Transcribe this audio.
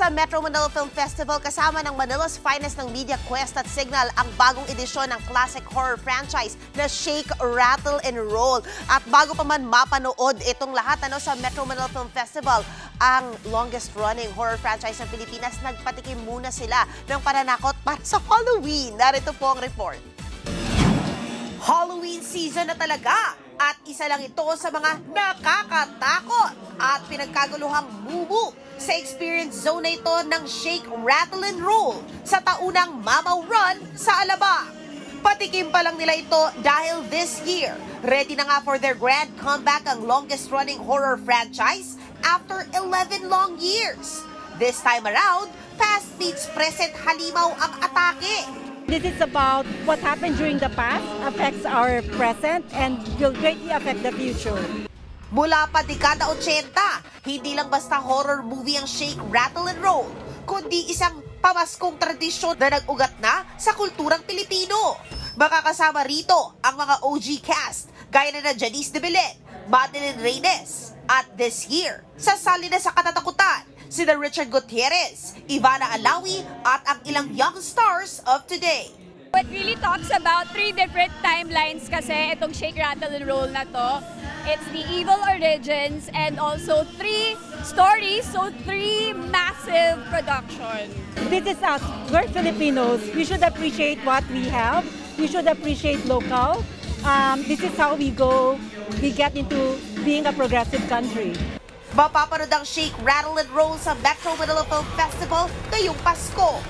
Sa Metro Manila Film Festival, kasama ng Manila's finest ng Media Quest at Signal ang bagong edisyon ng classic horror franchise na Shake, Rattle, and Roll. At bago pa man mapanood itong lahat sa Metro Manila Film Festival, ang longest-running horror franchise ng Pilipinas, nagpatikim muna sila ng pananakot para sa Halloween. Narito po ang report. Halloween season na talaga! At isa lang ito sa mga nakakatakot at pinagkaguluhang mumu sa experience zone na ito ng Shake, Rattle, and Roll sa taunang Mamaw Run sa Alabang. Patikim pa lang nila ito dahil this year, ready na nga for their grand comeback ang longest-running horror franchise after 11 long years. This time around, past meets present halimaw ang atake. This is about what happened during the past, affects our present, and will greatly affect the future. Mula pa dekada 80, hindi lang basta horror movie ang Shake, Rattle, and Roll, kundi isang pamaskong tradisyon na nag-ugat na sa kulturang Pilipino. Makakasama rito ang mga OG cast, gaya na Janice de Belen, Madeline Reynes, at this year, sasali na sa katatakutan sina Richard Gutierrez, Ivana Alawi, at ang ilang young stars of today. It really talks about 3 different timelines kasi itong Shake, Rattle, and Roll na to. It's the evil origins and also 3 stories, so 3 massive production. This is us. We're Filipinos. We should appreciate what we have. We should appreciate local. This is how we get into being a progressive country. Mapapanood ang Shake, Rattle, and Roll sa Metro Manila Film Festival ngayong Pasko.